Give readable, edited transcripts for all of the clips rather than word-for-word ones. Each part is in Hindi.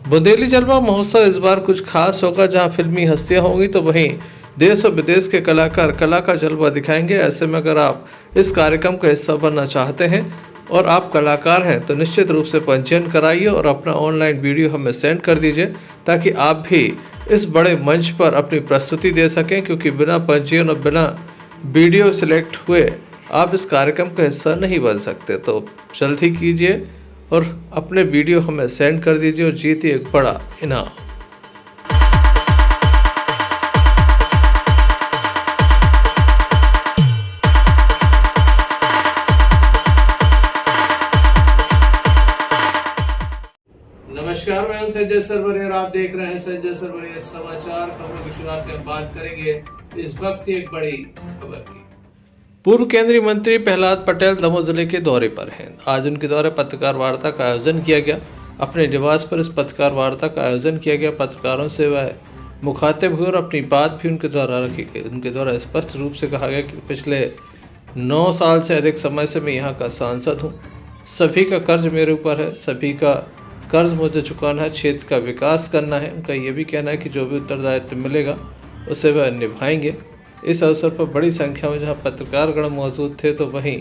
बुंदेली जलवा महोत्सव इस बार कुछ खास होगा, जहां फिल्मी हस्तियां होंगी तो वहीं देश और विदेश के कलाकार कला का जलवा दिखाएंगे। ऐसे में अगर आप इस कार्यक्रम का हिस्सा बनना चाहते हैं और आप कलाकार हैं तो निश्चित रूप से पंजीयन कराइए और अपना ऑनलाइन वीडियो हमें सेंड कर दीजिए ताकि आप भी इस बड़े मंच पर अपनी प्रस्तुति दे सकें, क्योंकि बिना पंजीयन और बिना वीडियो सिलेक्ट हुए आप इस कार्यक्रम का हिस्सा नहीं बन सकते। तो जल्द ही कीजिए और अपने वीडियो हमें सेंड कर दीजिए और जीतिए एक बड़ा इनाम। नमस्कार, मैं हूं संजय सरवरे और आप देख रहे हैं संजय सरवरे समाचार। खबरों की शुरुआत में बात करेंगे इस वक्त की एक बड़ी खबर की। पूर्व केंद्रीय मंत्री प्रहलाद पटेल दमोह जिले के दौरे पर हैं। आज उनके द्वारा पत्रकार वार्ता का आयोजन किया गया। अपने निवास पर इस पत्रकार वार्ता का आयोजन किया गया। पत्रकारों से वह मुखातिब हुए और अपनी बात भी उनके द्वारा रखी गई। उनके द्वारा स्पष्ट रूप से कहा गया कि पिछले 9 साल से अधिक समय से मैं यहाँ का सांसद हूँ। सभी का कर्ज मेरे ऊपर है, सभी का कर्ज मुझे चुकाना है, क्षेत्र का विकास करना है। उनका ये भी कहना है कि जो भी उत्तरदायित्व मिलेगा उसे वह निभाएंगे। इस अवसर पर बड़ी संख्या में जहां पत्रकारगण मौजूद थे तो वहीं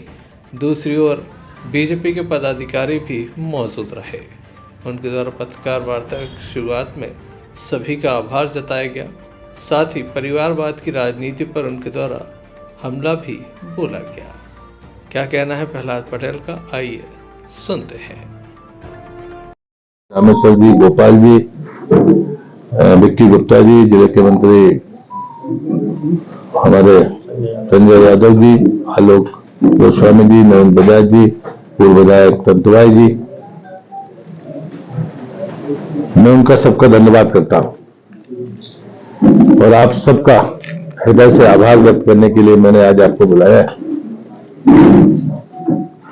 दूसरी ओर बीजेपी के पदाधिकारी भी मौजूद रहे। उनके द्वारा पत्रकार वार्ता की शुरुआत में सभी का आभार जताया गया। साथ ही परिवारवाद की राजनीति पर उनके द्वारा हमला भी बोला गया। क्या कहना है प्रहलाद पटेल का, आइए सुनते हैं। रामेश्वर जी, गोपाल जी, विक्की गुप्ता जी, जिले के मंत्री हमारे संजय यादव जी, आलोक गोस्वामी जी, नवीन बजाज जी, पूर्व विधायक तंतुभाई जी, मैं उनका सबका धन्यवाद करता हूं और आप सबका हृदय से आभार व्यक्त करने के लिए मैंने आज आपको बुलाया है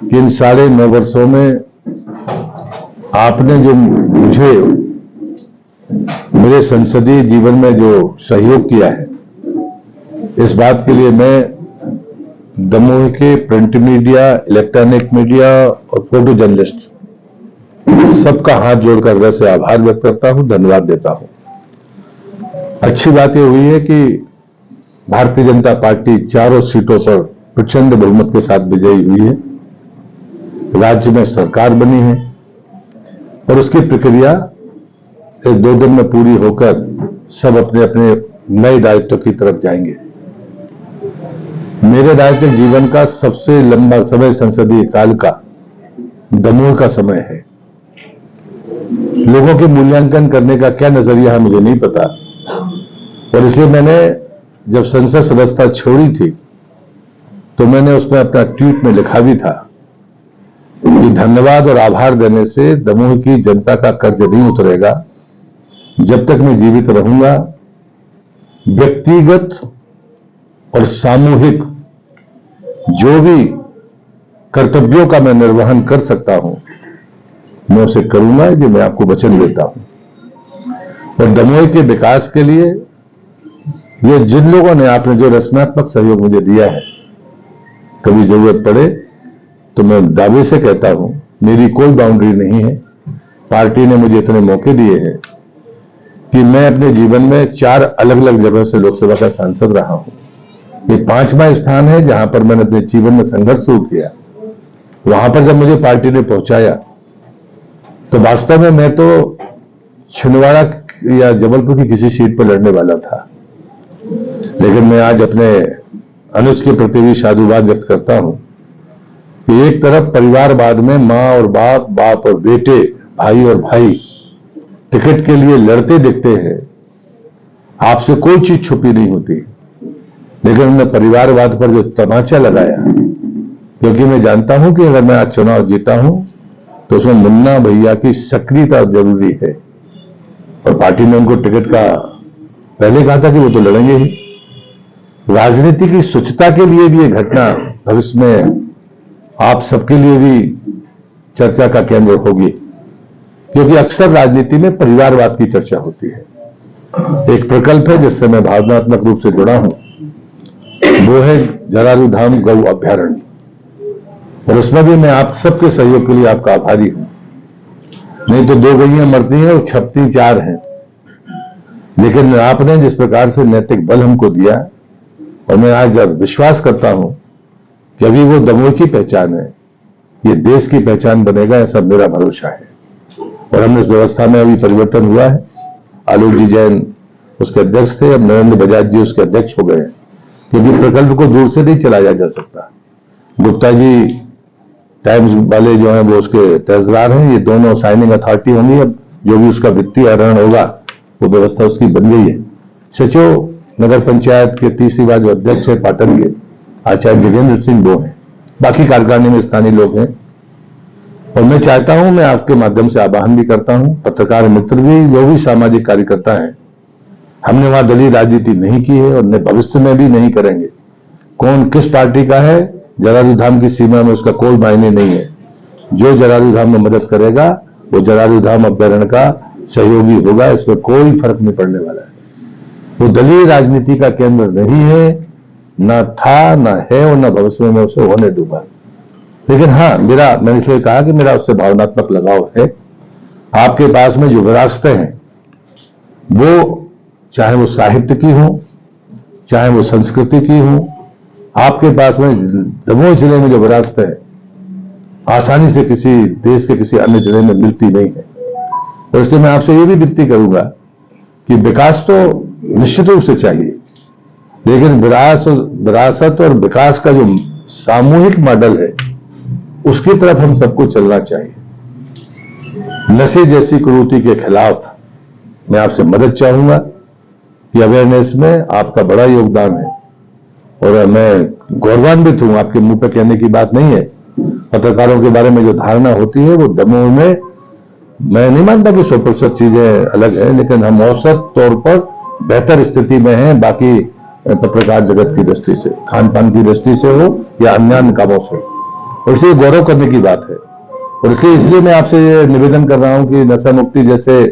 कि इन 9.5 वर्षों में आपने जो मुझे मेरे संसदीय जीवन में जो सहयोग किया है, इस बात के लिए मैं दमोह के प्रिंट मीडिया, इलेक्ट्रॉनिक मीडिया और फोटो जर्नलिस्ट सबका हाथ जोड़कर हृदय से आभार व्यक्त करता हूं, धन्यवाद देता हूं। अच्छी बात यह हुई है कि भारतीय जनता पार्टी 4 सीटों पर प्रचंड बहुमत के साथ विजयी हुई है, राज्य में सरकार बनी है और उसकी प्रक्रिया 1-2 दिन में पूरी होकर सब अपने अपने नए दायित्व की तरफ जाएंगे। मेरे राजनीतिक जीवन का सबसे लंबा समय संसदीय काल का दमोह का समय है। लोगों के मूल्यांकन करने का क्या नजरिया है मुझे नहीं पता, और इसलिए मैंने जब संसद सदस्यता छोड़ी थी तो मैंने उसमें अपना ट्वीट में लिखा भी था कि धन्यवाद और आभार देने से दमोह की जनता का कर्ज नहीं उतरेगा। जब तक मैं जीवित रहूंगा, व्यक्तिगत और सामूहिक जो भी कर्तव्यों का मैं निर्वहन कर सकता हूं, मैं उसे करूंगा, ये मैं आपको वचन देता हूं। और दमोह के विकास के लिए ये जिन लोगों ने आपने जो रचनात्मक सहयोग मुझे दिया है, कभी जरूरत पड़े तो मैं दावे से कहता हूं मेरी कोई बाउंड्री नहीं है। पार्टी ने मुझे इतने मौके दिए हैं कि मैं अपने जीवन में 4 अलग अलग जगह से लोकसभा का सांसद रहा हूं। ये 5वां स्थान है जहां पर मैंने अपने जीवन में संघर्ष शुरू किया। वहां पर जब मुझे पार्टी ने पहुंचाया तो वास्तव में मैं तो छिंदवाड़ा या जबलपुर की किसी सीट पर लड़ने वाला था, लेकिन मैं आज अपने अनुज के प्रति भी साधुवाद व्यक्त करता हूं कि एक तरफ परिवारवाद में मां और बाप, बाप और बेटे, भाई और भाई टिकट के लिए लड़ते दिखते हैं। आपसे कोई चीज छुपी नहीं होती, लेकिन उन्होंने परिवारवाद पर जो तमाचा लगाया, क्योंकि मैं जानता हूं कि अगर मैं आज चुनाव जीता हूं तो उसमें मुन्ना भैया की सक्रियता जरूरी है, और पार्टी ने उनको टिकट का पहले कहा था कि वो तो लड़ेंगे ही। राजनीति की स्वच्छता के लिए भी ये घटना भविष्य में आप सबके लिए भी चर्चा का केंद्र होगी, क्योंकि अक्सर राजनीति में परिवारवाद की चर्चा होती है। एक प्रकल्प है जिससे मैं भावनात्मक रूप से जुड़ा हूं, वो है जरारू धाम गौ अभ्यारण्य, और उसमें भी मैं आप सबके सहयोग के लिए आपका आभारी हूं। नहीं तो 2 गईयां मरती हैं और छपती 4 हैं। लेकिन आपने जिस प्रकार से नैतिक बल हमको दिया, और मैं आज विश्वास करता हूं कि अभी वो दमोह की पहचान है, ये देश की पहचान बनेगा, ऐसा मेरा भरोसा है। और हमने इस व्यवस्था में अभी परिवर्तन हुआ है। आलोक जी जैन उसके अध्यक्ष थे, अब नरेंद्र बजाज जी उसके अध्यक्ष हो गए हैं, क्योंकि प्रकल्प को दूर से नहीं चलाया जा सकता। गुप्ता जी टाइम्स वाले जो हैं वो उसके तहसीलदार हैं, ये दोनों साइनिंग अथॉरिटी होंगी। अब जो भी उसका वित्तीय आहरण होगा वो व्यवस्था उसकी बन गई है। सचिव नगर पंचायत के तीसरी बार जो अध्यक्ष है पाटन के आचार्य जगेंद्र सिंह वो हैं, बाकी कार्यकारिणी में स्थानीय लोग हैं। और मैं चाहता हूं, मैं आपके माध्यम से आह्वान भी करता हूं, पत्रकार मित्र भी, जो भी सामाजिक कार्यकर्ता हैं, हमने वहां दलीय राजनीति नहीं की है और न भविष्य में भी नहीं करेंगे। कौन किस पार्टी का है, जलालू धाम की सीमा में उसका कोई मायने नहीं है। जो जलालू धाम में मदद करेगा वो जलालू धाम अभ्यारण्य का सहयोगी होगा, इसमें कोई फर्क नहीं पड़ने वाला है। वो दलीय राजनीति का केंद्र नहीं है, ना था, ना है और ना भविष्य में उसे होने दूंगा। लेकिन हाँ, मैंने इसलिए कहा कि मेरा उससे भावनात्मक लगाव है। आपके पास में जो विरासतें हैं, वो चाहे वो साहित्य की हो, चाहे वो संस्कृति की हो, आपके पास में दमोह जिले में जो विरासतें है, आसानी से किसी देश के किसी अन्य जिले में मिलती नहीं है। और इसलिए मैं आपसे ये भी विनती करूंगा कि विकास तो निश्चित रूप से चाहिए, लेकिन विरासत और विकास का जो सामूहिक मॉडल है उसकी तरफ हम सबको चलना चाहिए। नशे जैसी कुरीति के खिलाफ मैं आपसे मदद चाहूंगा कि अवेयरनेस में आपका बड़ा योगदान है, और मैं गौरवान्वित हूं। आपके मुंह पे कहने की बात नहीं है। पत्रकारों के बारे में जो धारणा होती है वो दमोह में, मैं नहीं मानता कि 100% चीजें अलग है, लेकिन हम औसत तौर पर बेहतर स्थिति में हैं बाकी पत्रकार जगत की दृष्टि से, खान पान की दृष्टि से हो या अन्य कामों से, और इसलिए गौरव करने की बात है। और इसलिए मैं आपसे ये निवेदन कर रहा हूं कि नशा मुक्ति जैसे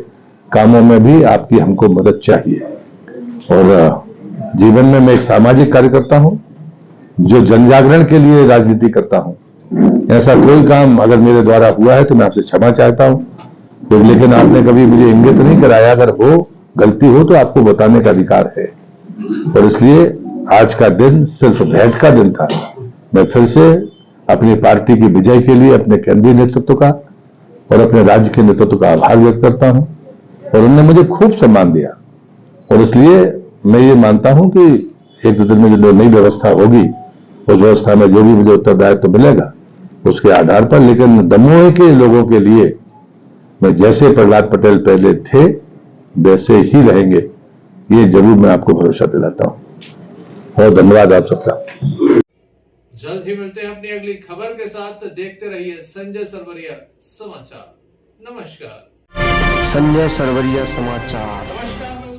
कामों में भी आपकी हमको मदद चाहिए। और जीवन में मैं एक सामाजिक कार्यकर्ता हूं जो जनजागरण के लिए राजनीति करता हूं। ऐसा कोई काम अगर मेरे द्वारा हुआ है तो मैं आपसे क्षमा चाहता हूं, तो लेकिन आपने कभी मुझे इंगित नहीं कराया। अगर हो गलती हो तो आपको बताने का अधिकार है। और इसलिए आज का दिन सिर्फ भेंट का दिन था। मैं फिर से अपनी पार्टी की विजय के लिए अपने केंद्रीय नेतृत्व का और अपने राज्य के नेतृत्व का आभार व्यक्त करता हूं, और उन्होंने मुझे खूब सम्मान दिया। और इसलिए मैं ये मानता हूं कि 1-2 दिन में जो नई व्यवस्था होगी उस व्यवस्था में जो भी मुझे उत्तरदायित्व मिलेगा उसके आधार पर, लेकिन दमोह के लोगों के लिए मैं जैसे प्रहलाद पटेल पहले थे वैसे ही रहेंगे, ये जरूर मैं आपको भरोसा दिलाता हूं। बहुत धन्यवाद आप सबका। जल्द ही मिलते हैं अपनी अगली खबर के साथ। देखते रहिए संजय सरवरिया समाचार। नमस्कार। संजय सरवरिया समाचार। नमस्कार।